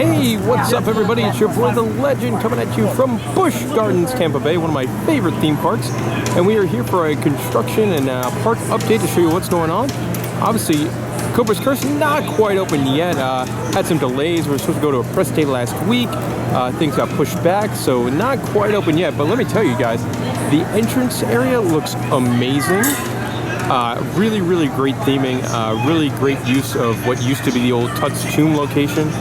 Hey, what's up everybody? It's your boy The Legend coming at you from Busch Gardens Tampa Bay, one of my favorite theme parks. And we are here for a construction and park update to show you what's going on. Obviously, Cobra's Curse not quite open yet. Had some delays. We were supposed to go to a press day last week. Things got pushed back, so not quite open yet. But let me tell you guys, the entrance area looks amazing. Really great theming, really great use of what used to be the old Tut's Tomb location.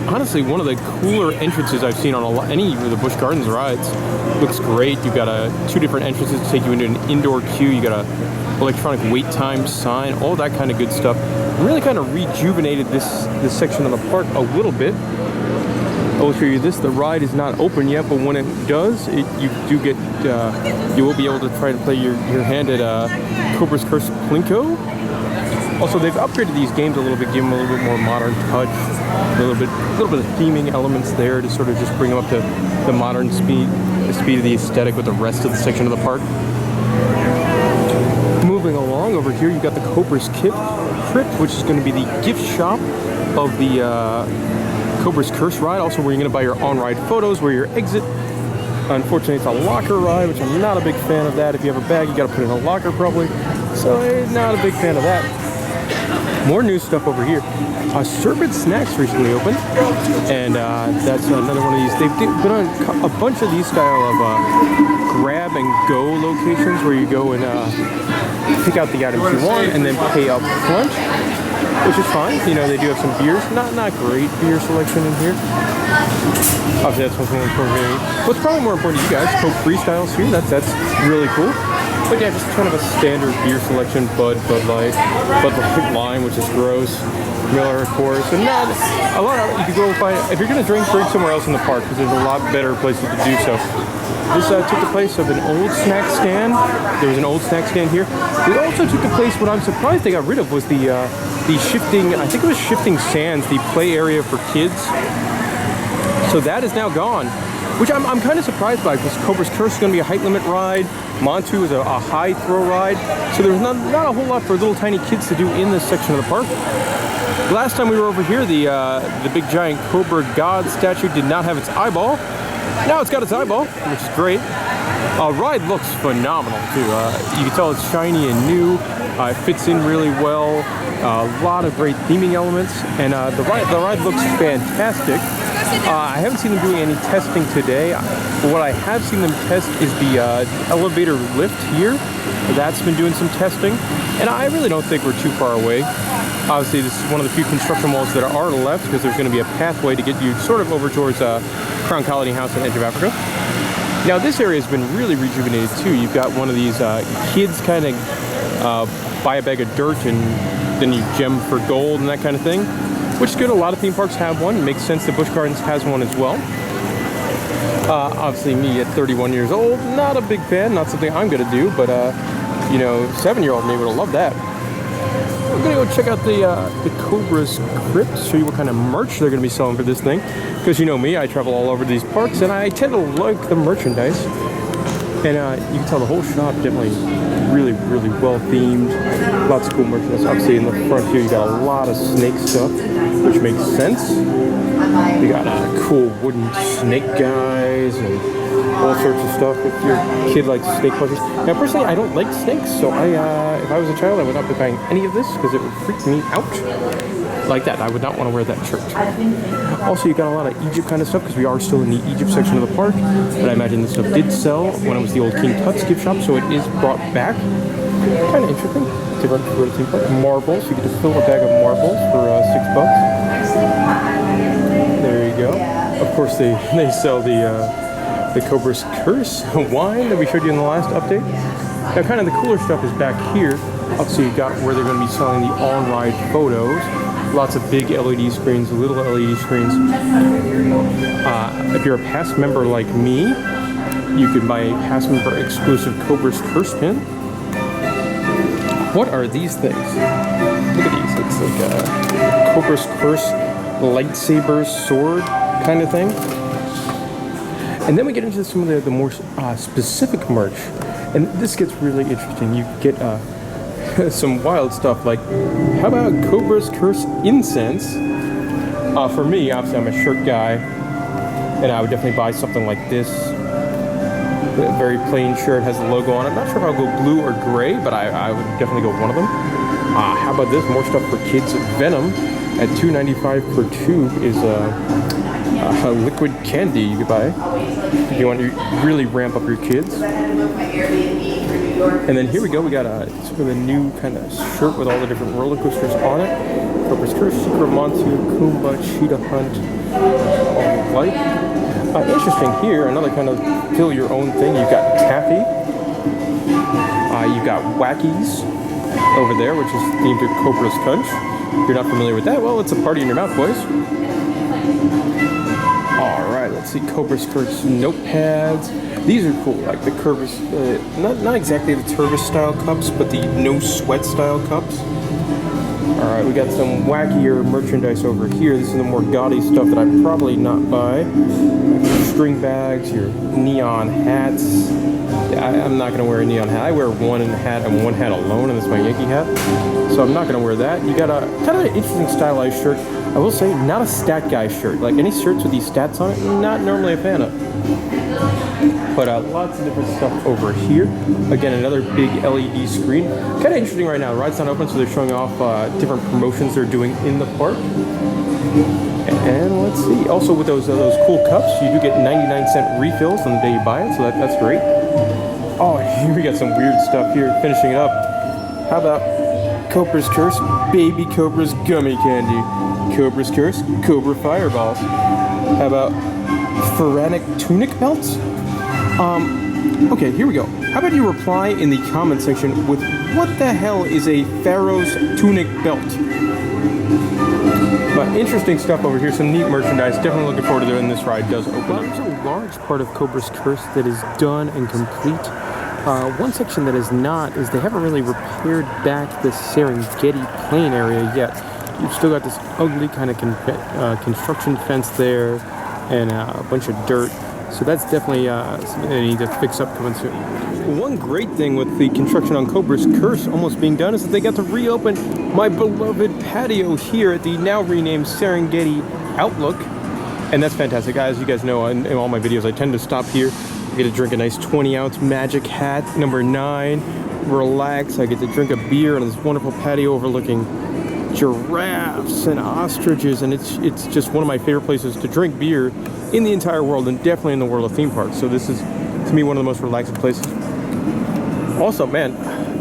Honestly, one of the cooler entrances I've seen on any of the Busch Gardens rides. Looks great. You've got two different entrances to take you into an indoor queue. You got a electronic wait time sign, all that kind of good stuff. Really kind of rejuvenated this section of the park a little bit. I will show you this. The ride is not open yet, but when it does, you will be able to try to play your hand at Cobra's Curse Plinko. Also, they've upgraded these games a little bit, give them a little bit more modern touch, a little bit of theming elements there to sort of just bring them up to the modern speed of the aesthetic with the rest of the section of the park. Moving along over here, you've got the Cobra's Crypt, which is going to be the gift shop of the Cobra's Curse ride, also where you're going to buy your on-ride photos, where your exit. Unfortunately, it's a locker ride, which I'm not a big fan of that. If you have a bag, you got to put it in a locker probably. So I'm not a big fan of that. More new stuff over here. Sherbet Snacks recently opened, and that's another one of these. They've been on a bunch of these style of grab and go locations where you go and pick out the items you want and then pay up front, which is fine. You know, they do have some beers. Not great beer selection in here. Obviously, that's what's more important to me. What's probably more important to you guys, Coke Freestyles here. That's really cool. But yeah, just kind of a standard beer selection. Bud Light, Lime, which is gross. Miller, of course. And not a lot of, you could go find, if you're going to drink somewhere else in the park, because there's a lot better places to do so. This took the place of an old snack stand. There was an old snack stand here. It also took the place, what I'm surprised they got rid of was the shifting, I think it was Shifting Sands, the play area for kids. So that is now gone, which I'm kind of surprised by, because Cobra's Curse is going to be a height limit ride. Montu is a high throw ride. So there's not a whole lot for little tiny kids to do in this section of the park. Last time we were over here, the big giant Cobra God statue did not have its eyeball. Now it's got its eyeball, which is great. Ride looks phenomenal too. You can tell it's shiny and new. It fits in really well. A lot of great theming elements, and the ride looks fantastic. I haven't seen them doing any testing today, but what I have seen them test is the elevator lift here. That's been doing some testing, and I really don't think we're too far away. Obviously, this is one of the few construction walls that are left, because there's going to be a pathway to get you sort of over towards Crown Colony House and Edge of Africa. Now, this area has been really rejuvenated too. You've got one of these kids kind of buy a bag of dirt and then you gem for gold and that kind of thing, which is good. A lot of theme parks have one. It makes sense that Busch Gardens has one as well. Obviously, me at 31 years old, not a big fan, not something I'm going to do, but, you know, 7-year-old me would have loved that. I'm going to go check out the Cobra's Crypt, show you what kind of merch they're going to be selling for this thing. Because you know me, I travel all over these parks, and I tend to like the merchandise. And you can tell the whole shop definitely really well themed. Lots of cool merchandise. Obviously in the front here you got a lot of snake stuff, which makes sense. You got cool wooden snake guys and all sorts of stuff if your kid likes snake plushies. Now personally I don't like snakes, so if I was a child I would not be buying any of this because it would freak me out. Like that, I would not want to wear that shirt. Also, you got a lot of Egypt kind of stuff because we are still in the Egypt section of the park. But I imagine this stuff did sell when it was the old King Tut's gift shop, so it is brought back. Kind of interesting. Different for the theme park. Marbles, you get to fill a bag of marbles for $6. There you go. Of course, they sell the Cobra's Curse wine that we showed you in the last update. Now, kind of the cooler stuff is back here. Obviously, you got where they're going to be selling the on-ride photos. Lots of big LED screens, little LED screens. If you're a past member like me, you can buy a past member exclusive Cobra's Curse pin. What are these things? Look at these. It's like a Cobra's Curse lightsaber sword kind of thing. And then we get into some of the more specific merch. And this gets really interesting. You get some wild stuff like, how about Cobra's Curse Incense? For me, obviously, I'm a shirt guy, and I would definitely buy something like this. A very plain shirt, has a logo on it. I'm not sure if I'll go blue or gray, but I would definitely go one of them. How about this? More stuff for kids. Venom at $2.95 per tube is a liquid candy you could buy if you want to really ramp up your kids. And then here we go. We got sort of a new kind of shirt with all the different roller coasters on it. Cobras Curse, Secret Monsoon, Kumba, Cheetah Hunt, all the like. Interesting here, another kind of fill your own thing. You've got Taffy. You've got Wackies over there, which is themed to Cobra's Punch. If you're not familiar with that, well, it's a party in your mouth, boys. Alright, let's see. Cobra's Curse notepads. These are cool, like the Curvis, not exactly the Turvis style cups, but the no sweat style cups. Alright, we got some wackier merchandise over here. This is the more gaudy stuff that I'd probably not buy. Your string bags, your neon hats. I'm not going to wear a neon hat. I wear one hat and one hat alone, and that's my Yankee hat. So I'm not going to wear that. You got a kind of an interesting stylized shirt. I will say, not a stat guy shirt. Like any shirts with these stats on it, not normally a fan of. But lots of different stuff over here. Again, another big LED screen. Kind of interesting right now. The ride's not open, so they're showing off different promotions they're doing in the park. And let's see. Also, with those cool cups, you do get 99-cent refills on the day you buy it, so that's great. Oh, here we got some weird stuff here. Finishing it up. How about Cobra's Curse Baby Cobra's Gummy Candy? Cobra's Curse Cobra Fireballs. How about Pharaonic Tunic Belts? Okay, here we go. How about you reply in the comment section with what the hell is a Pharaoh's Tunic Belt? But interesting stuff over here, some neat merchandise. Definitely looking forward to it when this ride does open. Well, there's a large part of Cobra's Curse that is done and complete. One section that is not is they haven't really repaired back the Serengeti Plain area yet. You've still got this ugly kind of construction fence there and a bunch of dirt. So that's definitely something they need to fix up coming soon. One great thing with the construction on Cobra's Curse almost being done is that they got to reopen my beloved patio here at the now renamed Serengeti Outlook. And that's fantastic. As you guys know, in all my videos, I tend to stop here. I get to drink a nice 20-ounce Magic Hat, number 9. Relax. I get to drink a beer on this wonderful patio overlooking giraffes and ostriches, and it's just one of my favorite places to drink beer in the entire world, and definitely in the world of theme parks. So this is, to me, one of the most relaxing places. Also, man,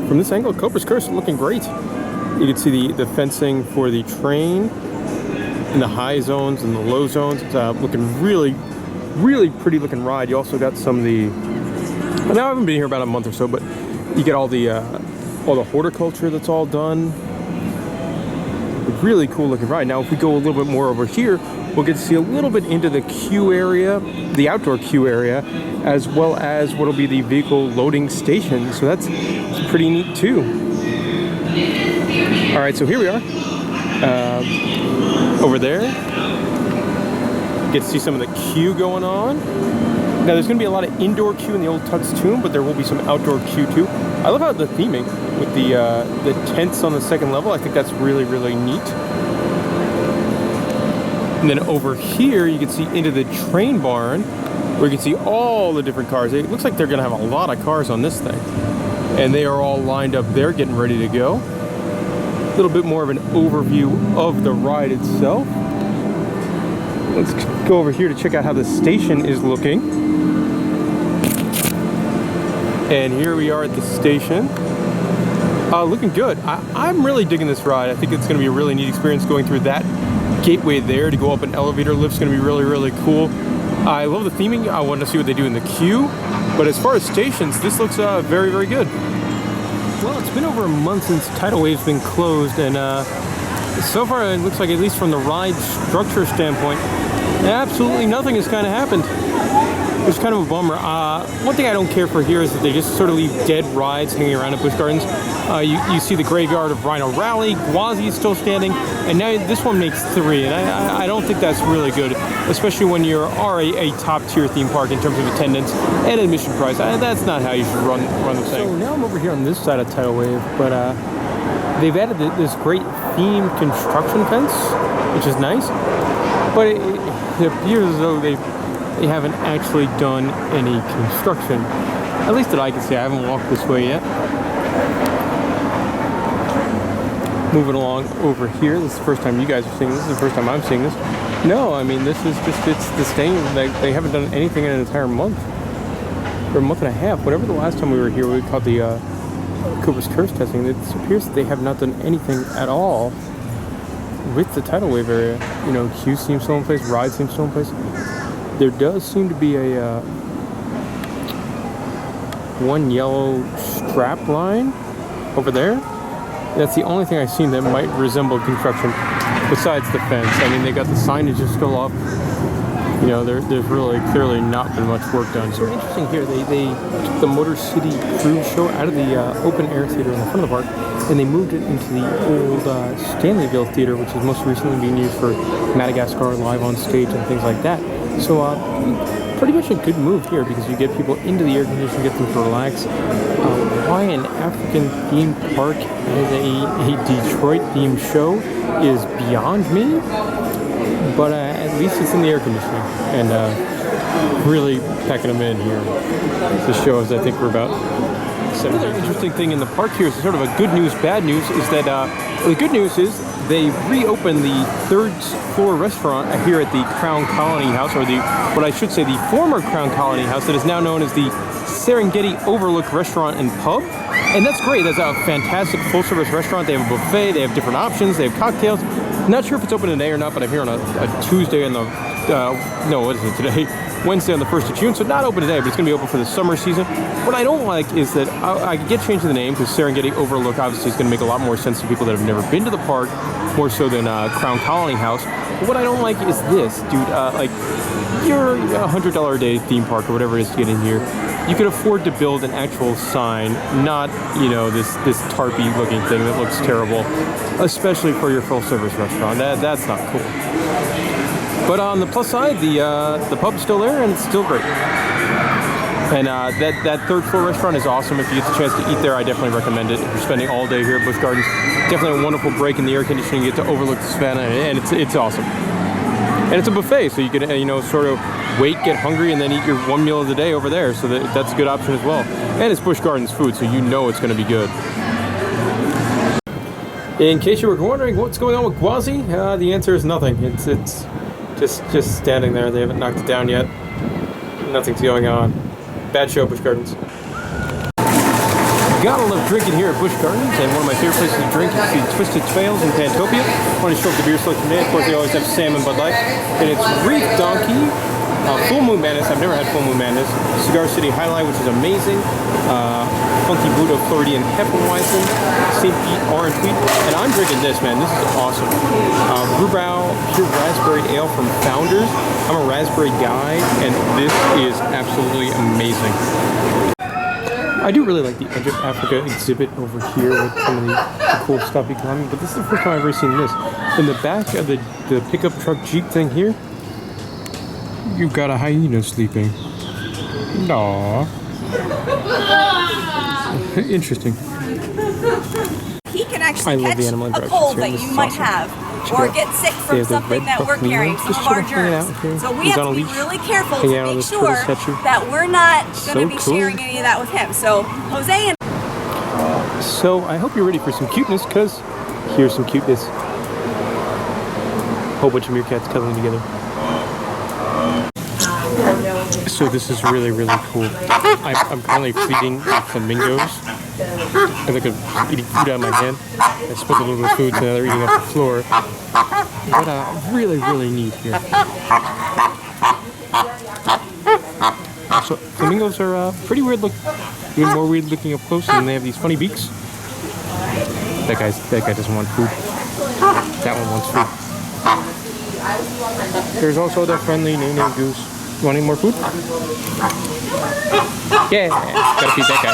from this angle, Cobra's Curse is looking great. You can see the fencing for the train in the high zones and the low zones. It's looking really, really pretty looking ride. You also got some of the, now I haven't been here about a month or so, but you get all the horticulture that's all done. Really cool looking ride. Now if we go a little bit more over here, we'll get to see a little bit into the queue area, the outdoor queue area, as well as what will be the vehicle loading station. So that's pretty neat too. All right, so here we are. Over there, get to see some of the queue going on. Now there's going to be a lot of indoor queue in the old Tut's Tomb, but there will be some outdoor queue too. I love how the theming with the tents on the second level. I think that's really, really neat. And then over here, you can see into the train barn, where you can see all the different cars. It looks like they're going to have a lot of cars on this thing. And they are all lined up there, getting ready to go. A little bit more of an overview of the ride itself. Let's go over here to check out how the station is looking. And here we are at the station. Looking good. I'm really digging this ride. I think it's going to be a really neat experience going through that gateway there to go up an elevator lift's going to be really, really cool. I love the theming. I want to see what they do in the queue. But as far as stations, this looks very, very good. Well, it's been over a month since Tidal Wave's been closed, and so far it looks like, at least from the ride structure standpoint, absolutely nothing has kind of happened. It's kind of a bummer. One thing I don't care for here is that they just sort of leave dead rides hanging around at Busch Gardens. You see the graveyard of Rhino Rally, Gwazi is still standing, and now this one makes 3, and I don't think that's really good, especially when you are a top-tier theme park in terms of attendance and admission price. That's not how you should run the thing. So now I'm over here on this side of Tidal Wave, but they've added this great themed construction fence, which is nice. but it appears as though they haven't actually done any construction. At least that I can see. I haven't walked this way yet. Moving along over here. This is the first time you guys are seeing this. This is the first time I'm seeing this. No, I mean, this is just, it's the same. They haven't done anything in an entire month. Or a month and a half. Whatever the last time we were here, we caught the Cobras curse testing. It appears that they have not done anything at all with the Tidal Wave area. You know, Q seems still in place. Ride seems still in place. There does seem to be a one yellow strap line over there. That's the only thing I've seen that might resemble construction besides the fence. I mean, they got the signage is still up. You know, there's really clearly not been much work done. So interesting here, they took the Motor City Cruise show out of the open air theater in the front of the park, and they moved it into the old Stanleyville Theater, which is most recently being used for Madagascar Live on Stage and things like that. So pretty much a good move here because you get people into the air conditioning, get them to relax. Why an African themed park as a Detroit themed show is beyond me, but at least it's in the air conditioning and really packing them in here. The show is, I think we're about 7. Another interesting thing in the park here is sort of a good news, bad news is that the good news is they reopened the 3rd floor restaurant here at the Crown Colony House, or what I should say, the former Crown Colony House that is now known as the Serengeti Overlook Restaurant and Pub. And that's great. That's a fantastic full-service restaurant. They have a buffet. They have different options. They have cocktails. Not sure if it's open today or not, but I'm here on a Tuesday on the, no, what is it today? Wednesday on the 1st of June, so not open today, but it's going to be open for the summer season. What I don't like is that I could get changed in the name because Serengeti Overlook obviously is going to make a lot more sense to people that have never been to the park, more so than Crown Colony House. But what I don't like is this, dude. Like, you're a $100 a day theme park or whatever it is to get in here. You could afford to build an actual sign, not, you know, this tarpy looking thing that looks terrible, especially for your full service restaurant. That's not cool. But on the plus side, the pub's still there and it's still great. And that 3rd floor restaurant is awesome. If you get the chance to eat there, I definitely recommend it. If you're spending all day here at Busch Gardens, definitely a wonderful break in the air conditioning. You get to overlook the savannah, and it's awesome. And it's a buffet, so you can, you know, sort of wait, get hungry, and then eat your one meal of the day over there. So that's a good option as well. And it's Busch Gardens food, so you know it's going to be good. In case you were wondering what's going on with Gwazi, the answer is nothing. It's just standing there. They haven't knocked it down yet. Nothing's going on. Bad show, Busch Gardens. Gotta love drinking here at Busch Gardens, and one of my favorite places to drink is the Twisted Trails in Pantopia. Want to show up the beer selection today. Of course, they always have Salmon Bud Light, and it's Reef Donkey, Full Moon Madness. I've never had Full Moon Madness. Cigar City Highlight, which is amazing. Funky Buddha Floridian Hefeweizen, St. Pete Orange Wheat, and I'm drinking this, man. This is awesome. Brewbrow Pure Raspberry Ale from Founders. I'm a raspberry guy, and this is absolutely amazing. I do really like the Edge of Africa exhibit over here with some of the cool stuff you can find, but this is the first time I've ever seen this. In the back of the pickup truck Jeep thing here, you've got a hyena sleeping. Aww. Interesting. He can actually catch a cold that you might have, or get sick from something that we're carrying, some of our germs. So we have to be really careful to make sure that we're not going to be sharing any of that with him. So Jose and... So I hope you're ready for some cuteness, because here's some cuteness. Whole bunch of meerkats cuddling together. So this is really, really cool. I'm currently feeding the flamingos. I look at eating food out of my hand. I spilled a little bit of food, so now they're eating off the floor. But really, really neat here. So flamingos are pretty weird looking. Even more weird looking up close, and they have these funny beaks. That guy doesn't want food. That one wants food. There's also the friendly Nene Goose. You want any more food? Yeah, gotta feed that guy.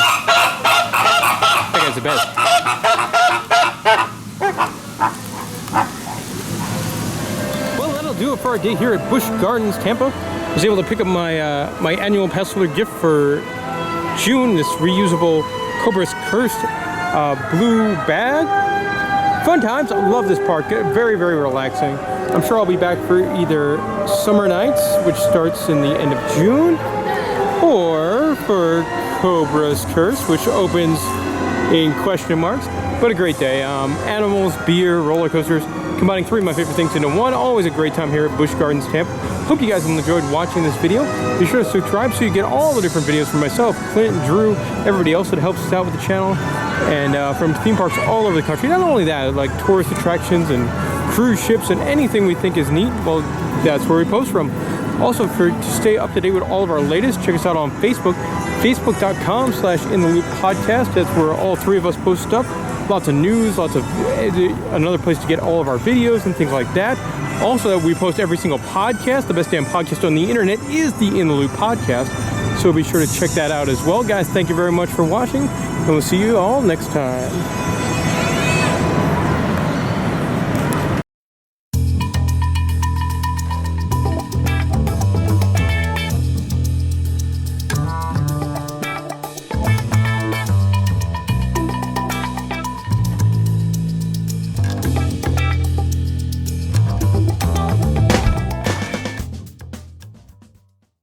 That guy's the best. Well, that'll do it for our day here at Busch Gardens Tampa. I was able to pick up my my annual pass holder gift for June, this reusable Cobras Cursed blue bag. Fun times. I love this park. Very, very relaxing. I'm sure I'll be back for either Summer Nights, which starts in the end of June, or for Cobra's Curse, which opens in question marks. But a great day. Animals, beer, roller coasters, combining three of my favorite things into one. Always a great time here at Busch Gardens Tampa. Hope you guys enjoyed watching this video. Be sure to subscribe so you get all the different videos from myself, Clint, Drew, everybody else that helps us out with the channel, and from theme parks all over the country. Not only that, like tourist attractions and cruise ships and anything we think is neat, well, that's where we post from. Also, to stay up to date with all of our latest, check us out on Facebook, facebook.com/InTheLoopPodcast. That's where all three of us post stuff. Lots of news, lots of another place to get all of our videos and things like that. Also, we post every single podcast. The best damn podcast on the internet is the In the Loop podcast. So be sure to check that out as well. Guys, thank you very much for watching, and we'll see you all next time.